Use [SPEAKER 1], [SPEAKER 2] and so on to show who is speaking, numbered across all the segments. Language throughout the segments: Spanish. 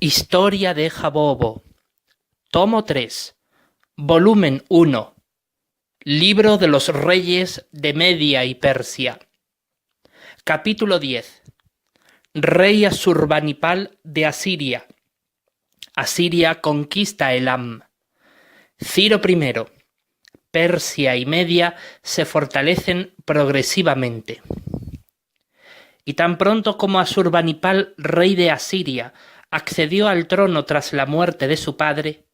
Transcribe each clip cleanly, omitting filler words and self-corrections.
[SPEAKER 1] Historia de Jabobo, tomo 3, volumen 1, Libro de los Reyes de Media y Persia. Capítulo 10. Rey Asurbanipal de Asiria. Asiria conquista Elam. Ciro I. Persia y Media se fortalecen progresivamente. Y tan pronto como Asurbanipal, rey de Asiria, accedió al trono tras la muerte de su padre,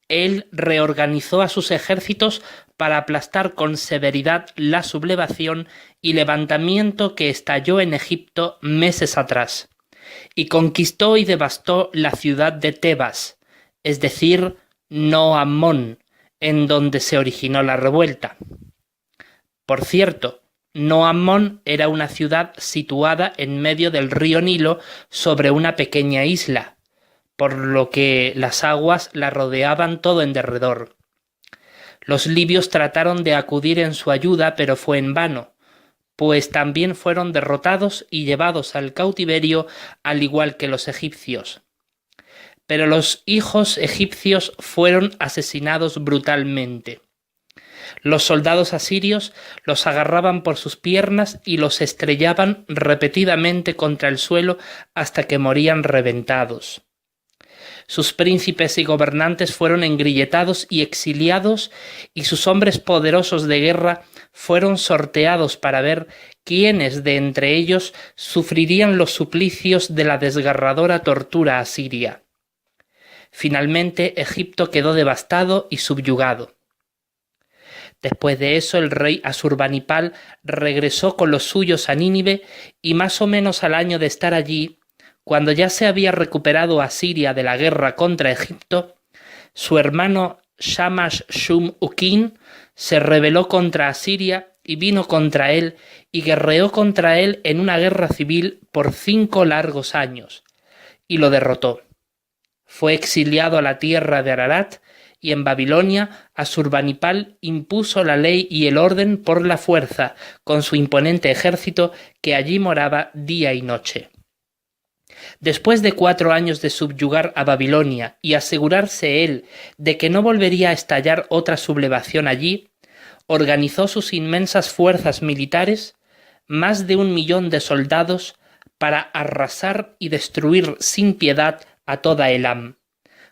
[SPEAKER 1] él reorganizó a sus ejércitos para aplastar con severidad la sublevación y levantamiento que estalló en Egipto meses atrás, y conquistó y devastó la ciudad de Tebas, es decir, No Ammón, en donde se originó la revuelta. Por cierto, No Ammón era una ciudad situada en medio del río Nilo sobre una pequeña isla, por lo que las aguas la rodeaban todo en derredor. Los libios trataron de acudir en su ayuda, pero fue en vano, pues también fueron derrotados y llevados al cautiverio al igual que los egipcios. Pero los hijos egipcios fueron asesinados brutalmente. Los soldados asirios los agarraban por sus piernas y los estrellaban repetidamente contra el suelo hasta que morían reventados. Sus príncipes y gobernantes fueron engrilletados y exiliados, y sus hombres poderosos de guerra fueron sorteados para ver quiénes de entre ellos sufrirían los suplicios de la desgarradora tortura asiria. Finalmente, Egipto quedó devastado y subyugado. Después de eso, el rey Asurbanipal regresó con los suyos a Nínive, y más o menos al año de estar allí, cuando ya se había recuperado Asiria de la guerra contra Egipto, su hermano Shamash-shum-ukin se rebeló contra Asiria y vino contra él y guerreó contra él en una guerra civil por 5 largos años, y lo derrotó. Fue exiliado a la tierra de Ararat, y en Babilonia Asurbanipal impuso la ley y el orden por la fuerza con su imponente ejército que allí moraba día y noche. Después de 4 años de subyugar a Babilonia y asegurarse él de que no volvería a estallar otra sublevación allí, organizó sus inmensas fuerzas militares, más de 1 millón de soldados, para arrasar y destruir sin piedad a toda Elam,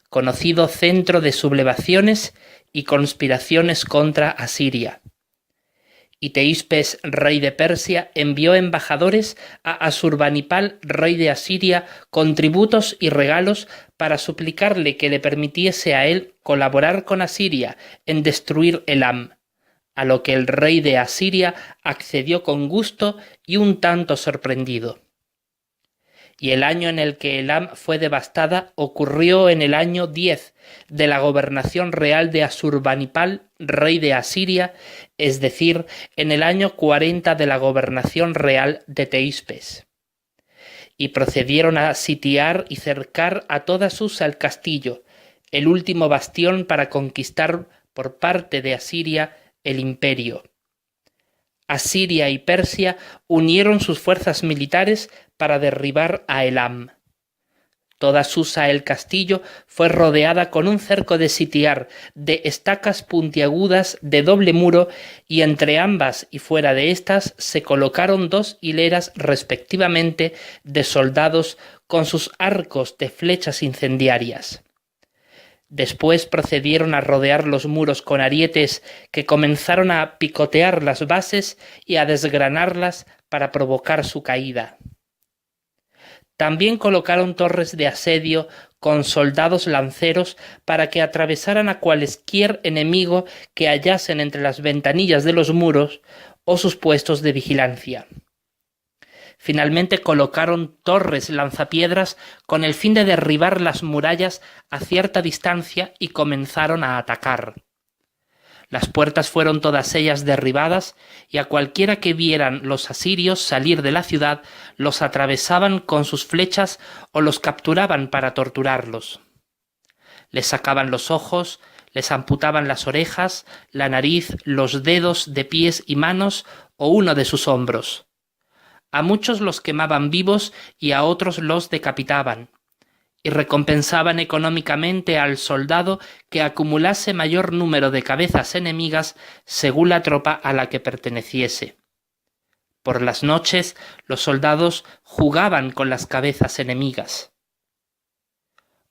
[SPEAKER 1] conocido centro de sublevaciones y conspiraciones contra Asiria. Y Teispes, rey de Persia, envió embajadores a Asurbanipal, rey de Asiria, con tributos y regalos para suplicarle que le permitiese a él colaborar con Asiria en destruir Elam, a lo que el rey de Asiria accedió con gusto y un tanto sorprendido. Y el año en el que Elam fue devastada ocurrió en el año 10 de la gobernación real de Asurbanipal, rey de Asiria, es decir, en el año 40 de la gobernación real de Teispes. Y procedieron a sitiar y cercar a toda Susa el castillo, el último bastión para conquistar por parte de Asiria el imperio. Asiria y Persia unieron sus fuerzas militares para derribar a Elam. Toda Susa el castillo fue rodeada con un cerco de sitiar de estacas puntiagudas de doble muro, y entre ambas y fuera de éstas se colocaron 2 hileras respectivamente de soldados con sus arcos de flechas incendiarias. Después procedieron a rodear los muros con arietes que comenzaron a picotear las bases y a desgranarlas para provocar su caída. También colocaron torres de asedio con soldados lanceros para que atravesaran a cualesquier enemigo que hallasen entre las ventanillas de los muros o sus puestos de vigilancia. Finalmente colocaron torres lanzapiedras con el fin de derribar las murallas a cierta distancia y comenzaron a atacar. Las puertas fueron todas ellas derribadas, y a cualquiera que vieran los asirios salir de la ciudad los atravesaban con sus flechas o los capturaban para torturarlos. Les sacaban los ojos, les amputaban las orejas, la nariz, los dedos de pies y manos o uno de sus hombros. A muchos los quemaban vivos y a otros los decapitaban, y recompensaban económicamente al soldado que acumulase mayor número de cabezas enemigas según la tropa a la que perteneciese. Por las noches los soldados jugaban con las cabezas enemigas.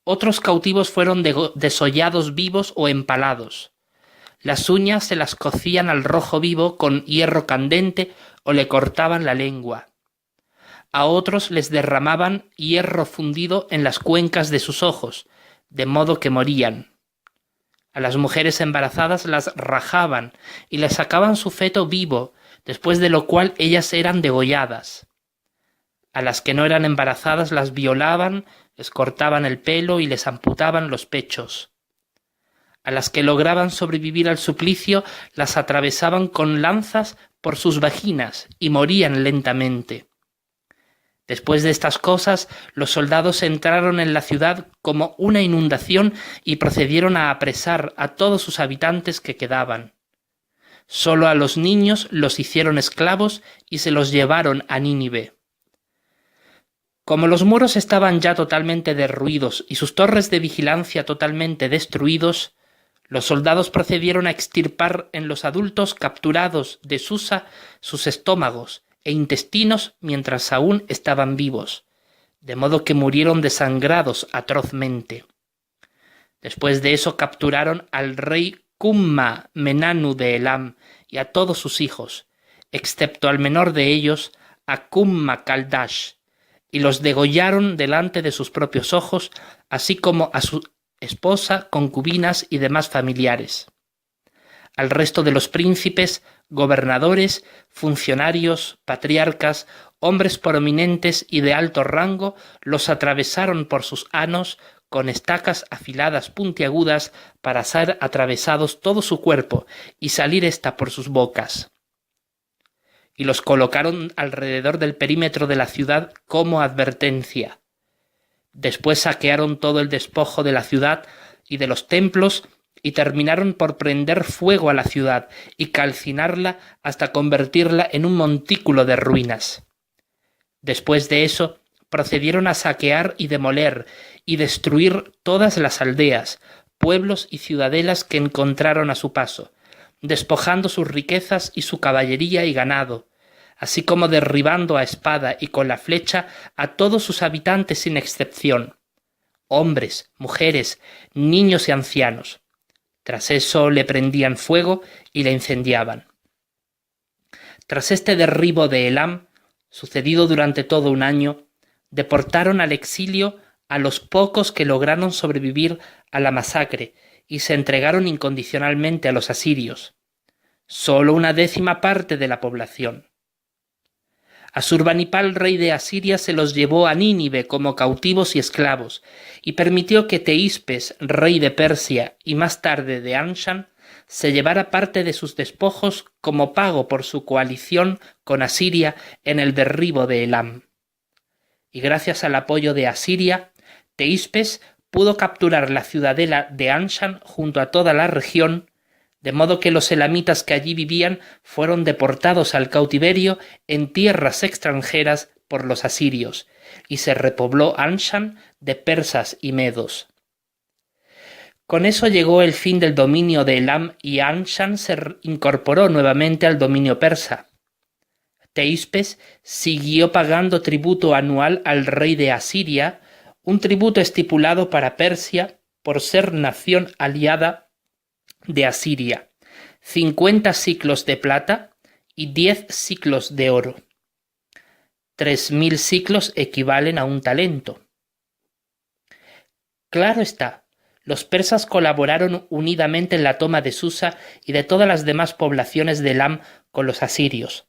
[SPEAKER 1] Otros cautivos fueron desollados vivos o empalados. Las uñas se las cocían al rojo vivo con hierro candente o le cortaban la lengua. A otros les derramaban hierro fundido en las cuencas de sus ojos, de modo que morían. A las mujeres embarazadas las rajaban y les sacaban su feto vivo, después de lo cual ellas eran degolladas. A las que no eran embarazadas las violaban, les cortaban el pelo y les amputaban los pechos. A las que lograban sobrevivir al suplicio las atravesaban con lanzas por sus vaginas y morían lentamente. Después de estas cosas, los soldados entraron en la ciudad como una inundación y procedieron a apresar a todos sus habitantes que quedaban. Solo a los niños los hicieron esclavos y se los llevaron a Nínive. Como los muros estaban ya totalmente derruidos y sus torres de vigilancia totalmente destruidos, los soldados procedieron a extirpar en los adultos capturados de Susa sus estómagos e intestinos mientras aún estaban vivos, de modo que murieron desangrados atrozmente. Después de eso capturaron al rey Cumma Menanu de Elam y a todos sus hijos, excepto al menor de ellos, a Cumma Caldash, y los degollaron delante de sus propios ojos, así como a su esposa, concubinas y demás familiares. Al resto de los príncipes, gobernadores, funcionarios, patriarcas, hombres prominentes y de alto rango, los atravesaron por sus anos con estacas afiladas puntiagudas para ser atravesados todo su cuerpo y salir ésta por sus bocas. Y los colocaron alrededor del perímetro de la ciudad como advertencia. Después saquearon todo el despojo de la ciudad y de los templos y terminaron por prender fuego a la ciudad y calcinarla hasta convertirla en un montículo de ruinas. Después de eso, procedieron a saquear y demoler y destruir todas las aldeas, pueblos y ciudadelas que encontraron a su paso, despojando sus riquezas y su caballería y ganado, así como derribando a espada y con la flecha a todos sus habitantes sin excepción, hombres, mujeres, niños y ancianos. Tras eso le prendían fuego y le incendiaban. Tras este derribo de Elam, sucedido durante todo un año, deportaron al exilio a los pocos que lograron sobrevivir a la masacre y se entregaron incondicionalmente a los asirios, solo una décima parte de la población. Asurbanipal, rey de Asiria, se los llevó a Nínive como cautivos y esclavos, y permitió que Teispes, rey de Persia y más tarde de Anshan, se llevara parte de sus despojos como pago por su coalición con Asiria en el derribo de Elam. Y gracias al apoyo de Asiria, Teispes pudo capturar la ciudadela de Anshan junto a toda la región, de modo que los elamitas que allí vivían fueron deportados al cautiverio en tierras extranjeras por los asirios, y se repobló Anshan de persas y medos. Con eso llegó el fin del dominio de Elam y Anshan se incorporó nuevamente al dominio persa. Teispes siguió pagando tributo anual al rey de Asiria, un tributo estipulado para Persia por ser nación aliada de Asiria, 50 siclos de plata y 10 siclos de oro. 3000 siclos equivalen a un talento. Claro está, los persas colaboraron unidamente en la toma de Susa y de todas las demás poblaciones de Elam con los asirios.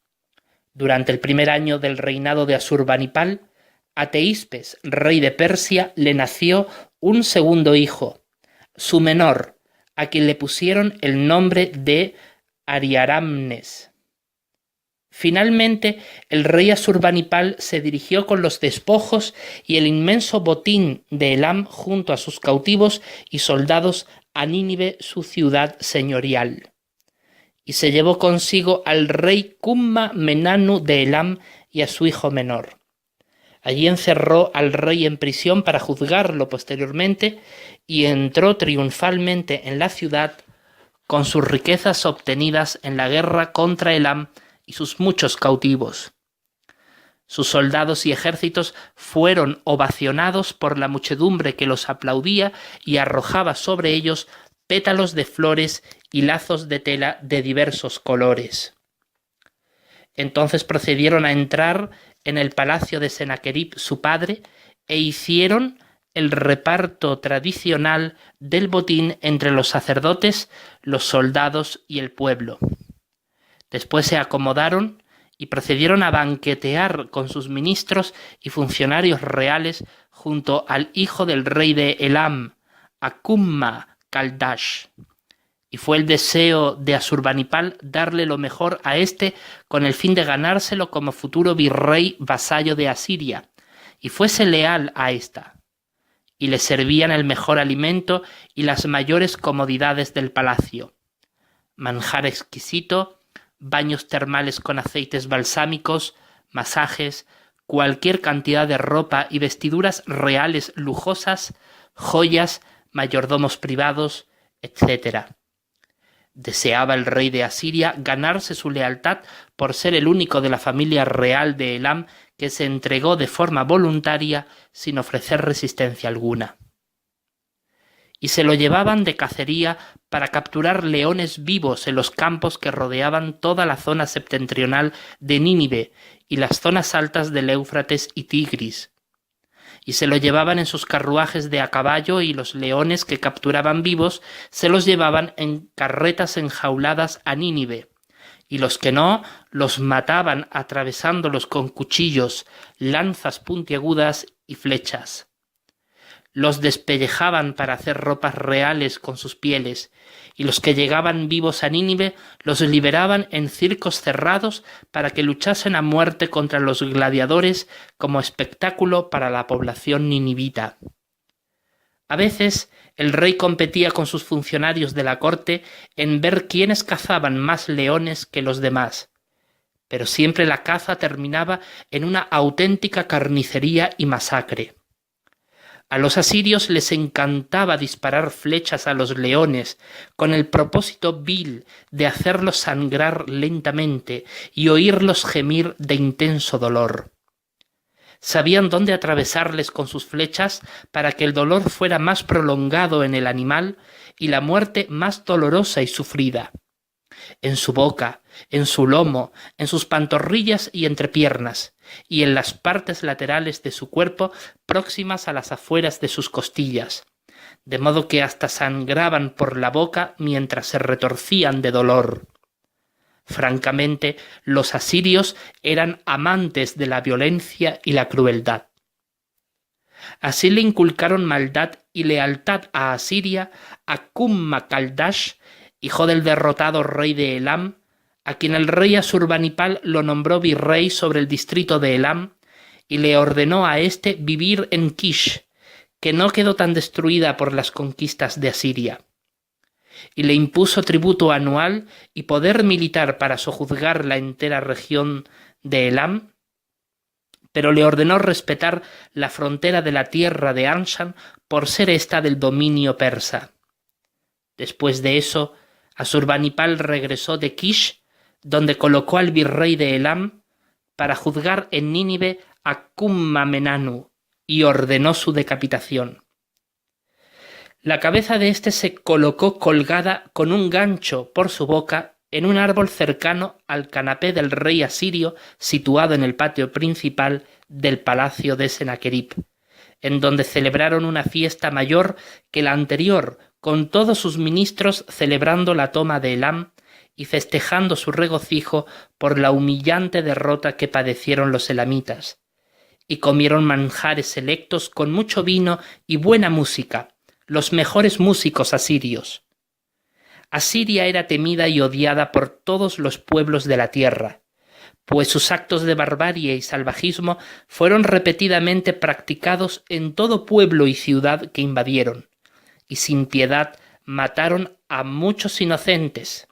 [SPEAKER 1] Durante el primer año del reinado de Asurbanipal, a Teispes, rey de Persia, le nació un segundo hijo, su menor, a quien le pusieron el nombre de Ariaramnes. Finalmente, el rey Asurbanipal se dirigió con los despojos y el inmenso botín de Elam junto a sus cautivos y soldados a Nínive, su ciudad señorial. Y se llevó consigo al rey Cumma Menanu de Elam y a su hijo menor. Allí encerró al rey en prisión para juzgarlo posteriormente y entró triunfalmente en la ciudad con sus riquezas obtenidas en la guerra contra Elam y sus muchos cautivos. Sus soldados y ejércitos fueron ovacionados por la muchedumbre que los aplaudía y arrojaba sobre ellos pétalos de flores y lazos de tela de diversos colores. Entonces procedieron a entrar en el palacio de Sennacherib su padre e hicieron el reparto tradicional del botín entre los sacerdotes, los soldados y el pueblo. Después se acomodaron y procedieron a banquetear con sus ministros y funcionarios reales junto al hijo del rey de Elam, Akumma Kaldash. Y fue el deseo de Asurbanipal darle lo mejor a éste con el fin de ganárselo como futuro virrey vasallo de Asiria, y fuese leal a ésta. Y le servían el mejor alimento y las mayores comodidades del palacio: manjar exquisito, baños termales con aceites balsámicos, masajes, cualquier cantidad de ropa y vestiduras reales lujosas, joyas, mayordomos privados, etc. Deseaba el rey de Asiria ganarse su lealtad por ser el único de la familia real de Elam que se entregó de forma voluntaria sin ofrecer resistencia alguna. Y se lo llevaban de cacería para capturar leones vivos en los campos que rodeaban toda la zona septentrional de Nínive y las zonas altas del Éufrates y Tigris. Y se lo llevaban en sus carruajes de a caballo, y los leones que capturaban vivos se los llevaban en carretas enjauladas a Nínive, y los que no, los mataban atravesándolos con cuchillos, lanzas puntiagudas y flechas. Los despellejaban para hacer ropas reales con sus pieles, y los que llegaban vivos a Nínive los liberaban en circos cerrados para que luchasen a muerte contra los gladiadores como espectáculo para la población ninivita. A veces el rey competía con sus funcionarios de la corte en ver quiénes cazaban más leones que los demás, pero siempre la caza terminaba en una auténtica carnicería y masacre. A los asirios les encantaba disparar flechas a los leones con el propósito vil de hacerlos sangrar lentamente y oírlos gemir de intenso dolor. Sabían dónde atravesarles con sus flechas para que el dolor fuera más prolongado en el animal y la muerte más dolorosa y sufrida. En su boca, en su lomo, en sus pantorrillas y entrepiernas, y en las partes laterales de su cuerpo próximas a las afueras de sus costillas, de modo que hasta sangraban por la boca mientras se retorcían de dolor. Francamente, los asirios eran amantes de la violencia y la crueldad. Así le inculcaron maldad y lealtad a Asiria a Akumma Kaldash, hijo del derrotado rey de Elam, a quien el rey Asurbanipal lo nombró virrey sobre el distrito de Elam, y le ordenó a éste vivir en Kish, que no quedó tan destruida por las conquistas de Asiria. Y le impuso tributo anual y poder militar para sojuzgar la entera región de Elam, pero le ordenó respetar la frontera de la tierra de Anshan por ser ésta del dominio persa. Después de eso, Asurbanipal regresó de Kish, donde colocó al virrey de Elam para juzgar en Nínive a Kumma Menanu, y ordenó su decapitación. La cabeza de éste se colocó colgada con un gancho por su boca en un árbol cercano al canapé del rey asirio situado en el patio principal del palacio de Sennacherib, en donde celebraron una fiesta mayor que la anterior, con todos sus ministros celebrando la toma de Elam y festejando su regocijo por la humillante derrota que padecieron los elamitas, y comieron manjares selectos con mucho vino y buena música, los mejores músicos asirios. Asiria era temida y odiada por todos los pueblos de la tierra, pues sus actos de barbarie y salvajismo fueron repetidamente practicados en todo pueblo y ciudad que invadieron, y sin piedad mataron a muchos inocentes.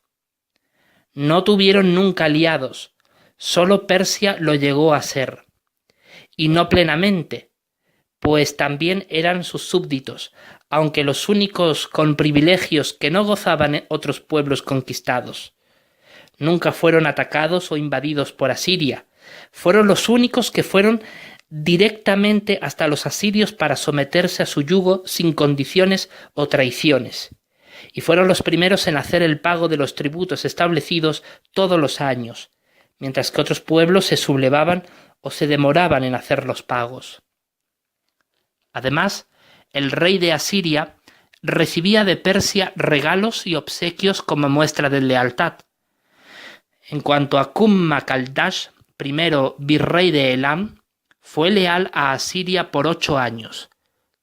[SPEAKER 1] No tuvieron nunca aliados, solo Persia lo llegó a ser, y no plenamente, pues también eran sus súbditos, aunque los únicos con privilegios que no gozaban otros pueblos conquistados. Nunca fueron atacados o invadidos por Asiria. Fueron los únicos que fueron directamente hasta los asirios para someterse a su yugo sin condiciones o traiciones. Y fueron los primeros en hacer el pago de los tributos establecidos todos los años, mientras que otros pueblos se sublevaban o se demoraban en hacer los pagos. Además, el rey de Asiria recibía de Persia regalos y obsequios como muestra de lealtad. En cuanto a Kumma-Kaldash, primero virrey de Elam, fue leal a Asiria por 8 años,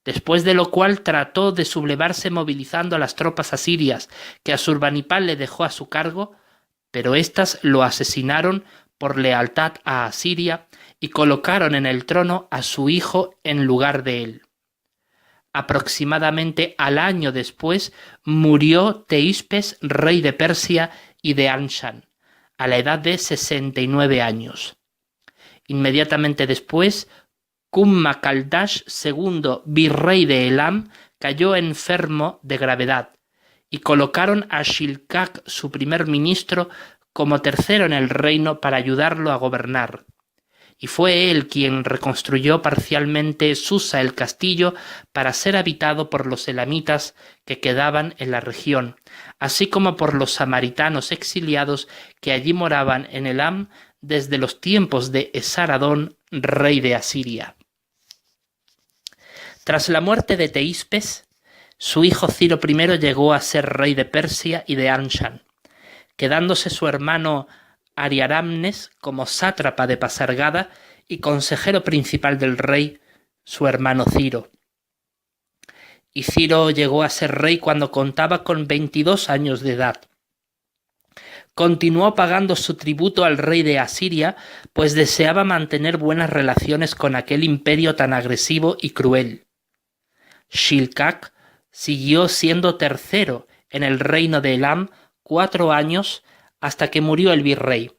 [SPEAKER 1] después de lo cual trató de sublevarse movilizando a las tropas asirias que Asurbanipal le dejó a su cargo, pero éstas lo asesinaron por lealtad a Asiria y colocaron en el trono a su hijo en lugar de él. Aproximadamente al año después murió Teispes, rey de Persia y de Anshan, a la edad de 69 años. Inmediatamente después, Kumma-Kaldash II, virrey de Elam, cayó enfermo de gravedad, y colocaron a Shilkak, su primer ministro, como tercero en el reino para ayudarlo a gobernar. Y fue él quien reconstruyó parcialmente Susa, el castillo, para ser habitado por los elamitas que quedaban en la región, así como por los samaritanos exiliados que allí moraban en Elam desde los tiempos de Esaradón, rey de Asiria. Tras la muerte de Teispes, su hijo Ciro I llegó a ser rey de Persia y de Anshan, quedándose su hermano Ariaramnes como sátrapa de Pasargada y consejero principal del rey, su hermano Ciro. Y Ciro llegó a ser rey cuando contaba con 22 años de edad. Continuó pagando su tributo al rey de Asiria, pues deseaba mantener buenas relaciones con aquel imperio tan agresivo y cruel. Shilkak siguió siendo tercero en el reino de Elam 4 años hasta que murió el virrey,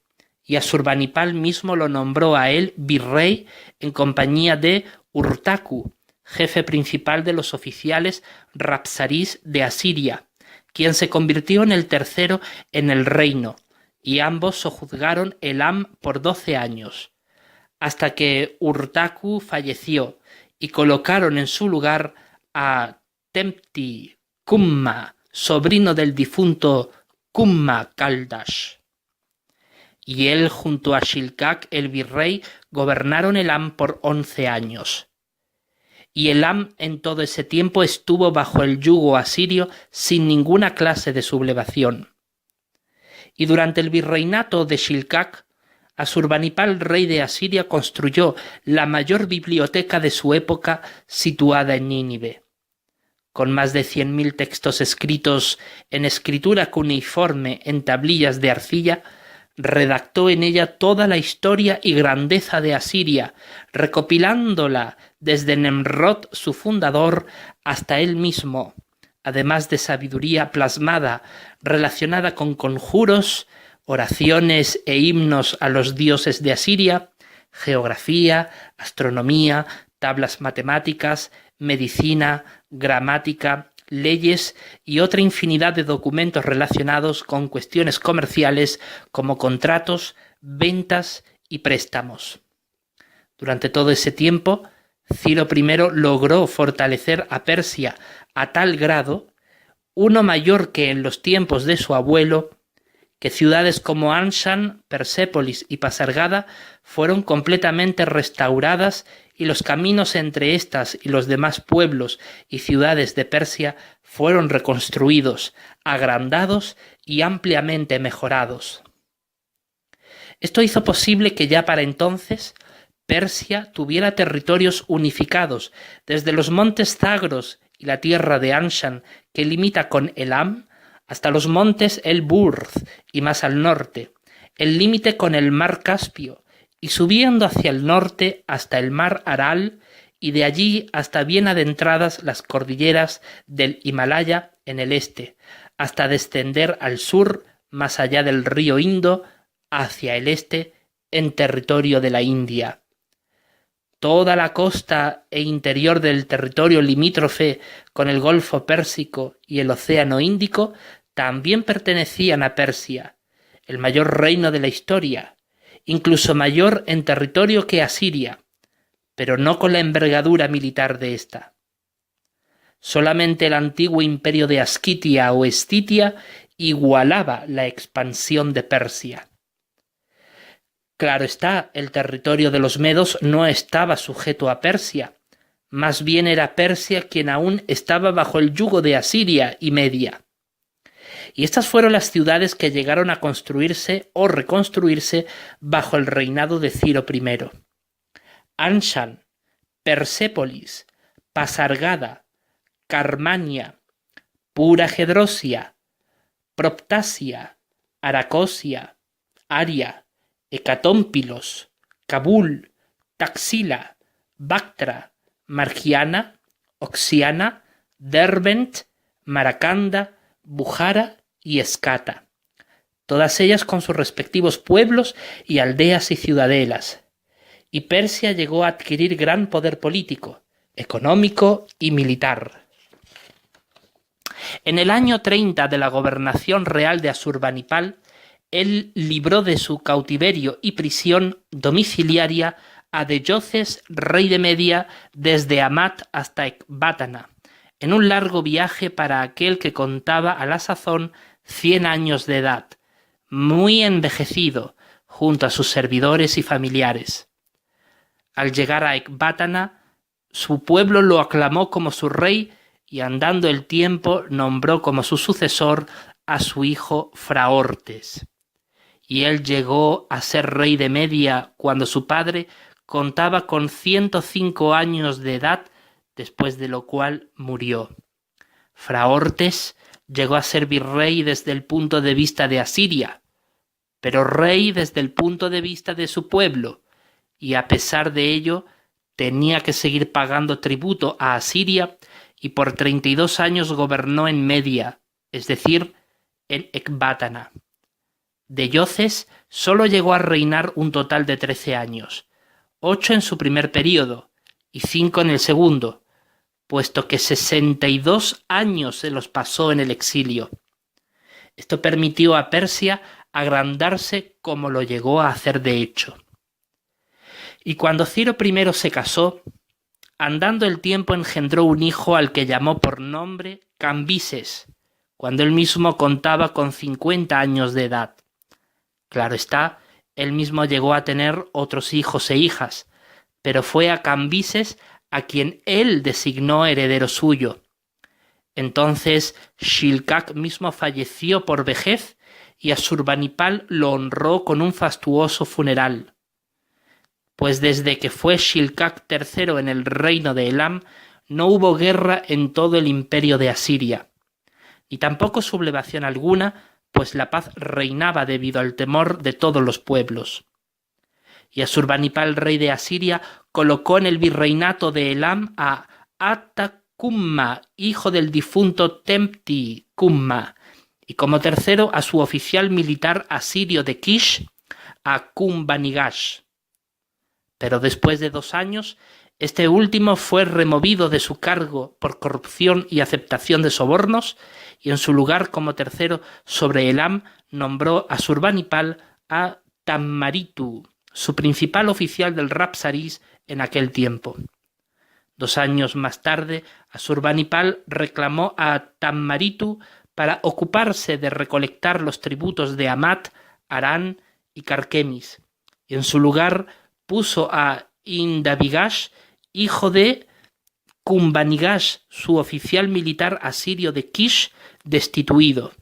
[SPEAKER 1] y Asurbanipal mismo lo nombró a él virrey en compañía de Urtaku, jefe principal de los oficiales Rapsarís de Asiria, quien se convirtió en el tercero en el reino, y ambos sojuzgaron Elam por 12 años, hasta que Urtaku falleció, y colocaron en su lugar a Tempti Kumma, sobrino del difunto Kumma-Kaldash. Y él, junto a Shilkak, el virrey, gobernaron Elam por 11 años. Y Elam en todo ese tiempo estuvo bajo el yugo asirio sin ninguna clase de sublevación. Y durante el virreinato de Shilkak, Asurbanipal, rey de Asiria, construyó la mayor biblioteca de su época situada en Nínive. Con más de 100.000 textos escritos en escritura cuneiforme en tablillas de arcilla, redactó en ella toda la historia y grandeza de Asiria, recopilándola desde Nemrod, su fundador, hasta él mismo, además de sabiduría plasmada relacionada con conjuros, oraciones e himnos a los dioses de Asiria, geografía, astronomía, tablas matemáticas, medicina, gramática, leyes y otra infinidad de documentos relacionados con cuestiones comerciales como contratos, ventas y préstamos. Durante todo ese tiempo, Ciro I logró fortalecer a Persia a tal grado, uno mayor que en los tiempos de su abuelo, que ciudades como Anshan, Persépolis y Pasargada fueron completamente restauradas y los caminos entre estas y los demás pueblos y ciudades de Persia fueron reconstruidos, agrandados y ampliamente mejorados. Esto hizo posible que ya para entonces Persia tuviera territorios unificados, desde los montes Zagros y la tierra de Anshan, que limita con Elam, hasta los montes El-Burz y más al norte, el límite con el mar Caspio, y subiendo hacia el norte hasta el mar Aral, y de allí hasta bien adentradas las cordilleras del Himalaya en el este, hasta descender al sur, más allá del río Indo, hacia el este, en territorio de la India. Toda la costa e interior del territorio limítrofe con el Golfo Pérsico y el Océano Índico también pertenecían a Persia, el mayor reino de la historia, incluso mayor en territorio que Asiria, pero no con la envergadura militar de ésta. Solamente el antiguo imperio de Asquitia o Estitia igualaba la expansión de Persia. Claro está, el territorio de los medos no estaba sujeto a Persia, más bien era Persia quien aún estaba bajo el yugo de Asiria y Media. Y estas fueron las ciudades que llegaron a construirse o reconstruirse bajo el reinado de Ciro I. Anshan, Persépolis, Pasargada, Carmania, Pura Gedrosia, Proptasia, Aracosia, Aria, Hecatómpilos, Kabul, Taxila, Bactra, Margiana, Oxiana, Derbent, Maracanda, Bujara y Escata, todas ellas con sus respectivos pueblos y aldeas y ciudadelas. Y Persia llegó a adquirir gran poder político, económico y militar. En el año 30 de la gobernación real de Asurbanipal, él libró de su cautiverio y prisión domiciliaria a Deyoces, rey de Media, desde Amat hasta Ecbátana, en un largo viaje para aquel que contaba a la sazón 100 años de edad, muy envejecido, junto a sus servidores y familiares. Al llegar a Ecbátana, su pueblo lo aclamó como su rey y andando el tiempo nombró como su sucesor a su hijo Fraortes. Y él llegó a ser rey de Media cuando su padre contaba con 105 años de edad, después de lo cual murió. Fraortes llegó a ser virrey desde el punto de vista de Asiria, pero rey desde el punto de vista de su pueblo, y a pesar de ello tenía que seguir pagando tributo a Asiria y por 32 años gobernó en Media, es decir, en Ecbátana. Deyoces solo llegó a reinar un total de 13 años, 8 en su primer período y 5 en el segundo, puesto que 62 años se los pasó en el exilio. Esto permitió a Persia agrandarse como lo llegó a hacer de hecho. Y cuando Ciro I se casó, andando el tiempo engendró un hijo al que llamó por nombre Cambises, cuando él mismo contaba con 50 años de edad. Claro está, él mismo llegó a tener otros hijos e hijas, pero fue a Cambises a quien él designó heredero suyo. Entonces Shilkak mismo falleció por vejez y Asurbanipal lo honró con un fastuoso funeral. Pues desde que fue Shilkak III en el reino de Elam, no hubo guerra en todo el imperio de Asiria, y tampoco sublevación alguna, pues la paz reinaba debido al temor de todos los pueblos. Y Asurbanipal, rey de Asiria, colocó en el virreinato de Elam a Atta-Kumma, hijo del difunto Tempti-Kumma, y como tercero a su oficial militar asirio de Kish, a Kumbanigash. Pero después de 2 años, este último fue removido de su cargo por corrupción y aceptación de sobornos, y en su lugar como tercero sobre Elam nombró a Asurbanipal a Tammaritu, su principal oficial del Rapsaris en aquel tiempo. 2 años más tarde, Asurbanipal reclamó a Tammaritu para ocuparse de recolectar los tributos de Amat, Harán y Carquemis, y en su lugar puso a Indabigash, hijo de Kumbanigash, su oficial militar asirio de Kish, destituido.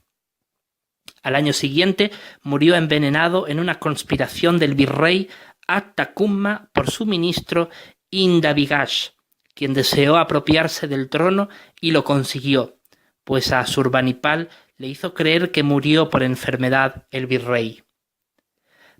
[SPEAKER 1] Al año siguiente murió envenenado en una conspiración del virrey Atta-Kumma por su ministro Indabigash, quien deseó apropiarse del trono y lo consiguió, pues a Asurbanipal le hizo creer que murió por enfermedad el virrey.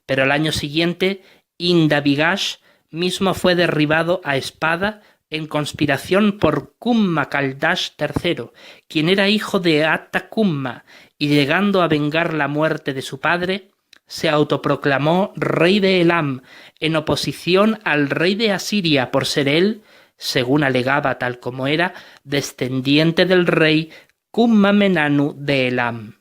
[SPEAKER 1] Pero al año siguiente Indabigash mismo fue derribado a espada en conspiración por Kumma-Kaldash III, quien era hijo de Atta-Kumma, y llegando a vengar la muerte de su padre, se autoproclamó rey de Elam, en oposición al rey de Asiria, por ser él, según alegaba tal como era, descendiente del rey Cummamenanu de Elam.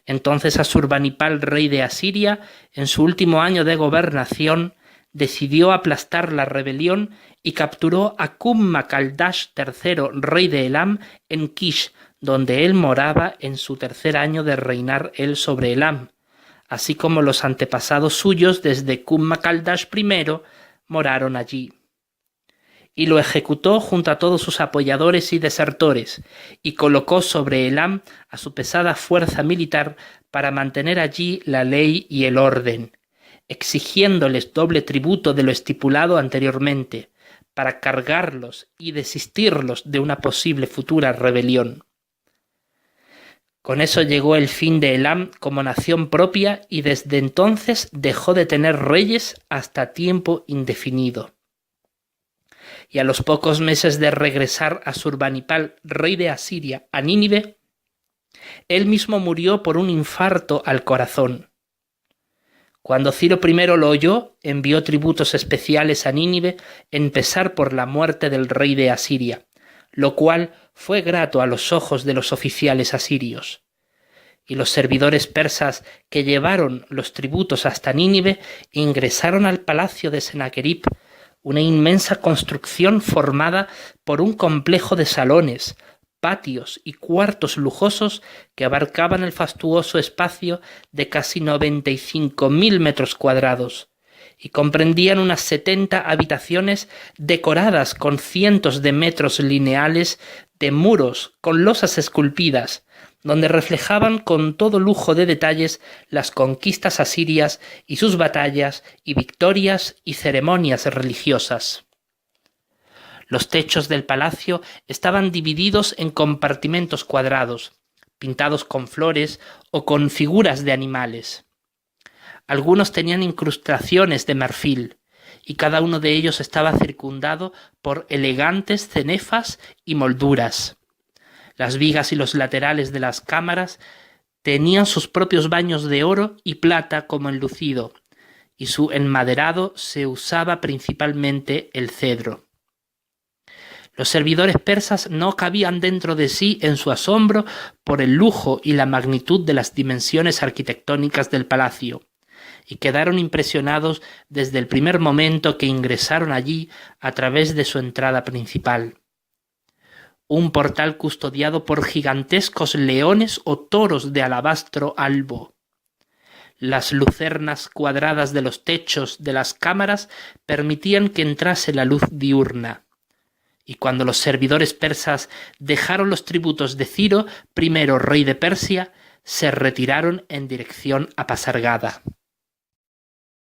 [SPEAKER 1] Entonces Asurbanipal, rey de Asiria, en su último año de gobernación, decidió aplastar la rebelión y capturó a Kumma-Kaldash III, rey de Elam, en Kish, donde él moraba en su tercer año de reinar él sobre Elam, así como los antepasados suyos desde Kumma-Kaldash I moraron allí. Y lo ejecutó junto a todos sus apoyadores y desertores, y colocó sobre Elam a su pesada fuerza militar para mantener allí la ley y el orden, exigiéndoles doble tributo de lo estipulado anteriormente, para cargarlos y desistirlos de una posible futura rebelión. Con eso llegó el fin de Elam como nación propia y desde entonces dejó de tener reyes hasta tiempo indefinido. Y a los pocos meses de regresar Asurbanipal, rey de Asiria, a Nínive, él mismo murió por un infarto al corazón. Cuando Ciro I lo oyó, envió tributos especiales a Nínive en pesar por la muerte del rey de Asiria, lo cual fue grato a los ojos de los oficiales asirios. Y los servidores persas que llevaron los tributos hasta Nínive ingresaron al palacio de Sennacherib, una inmensa construcción formada por un complejo de salones, patios y cuartos lujosos que abarcaban el fastuoso espacio de casi 95.000 metros cuadrados y comprendían unas 70 habitaciones decoradas con cientos de metros lineales de muros con losas esculpidas, donde reflejaban con todo lujo de detalles las conquistas asirias y sus batallas y victorias y ceremonias religiosas. Los techos del palacio estaban divididos en compartimentos cuadrados, pintados con flores o con figuras de animales. Algunos tenían incrustaciones de marfil, y cada uno de ellos estaba circundado por elegantes cenefas y molduras. Las vigas y los laterales de las cámaras tenían sus propios baños de oro y plata como enlucido, y su enmaderado se usaba principalmente el cedro. Los servidores persas no cabían dentro de sí en su asombro por el lujo y la magnitud de las dimensiones arquitectónicas del palacio, y quedaron impresionados desde el primer momento que ingresaron allí a través de su entrada principal. Un portal custodiado por gigantescos leones o toros de alabastro albo. Las lucernas cuadradas de los techos de las cámaras permitían que entrase la luz diurna. Y cuando los servidores persas dejaron los tributos de Ciro, primero rey de Persia, se retiraron en dirección a Pasargada.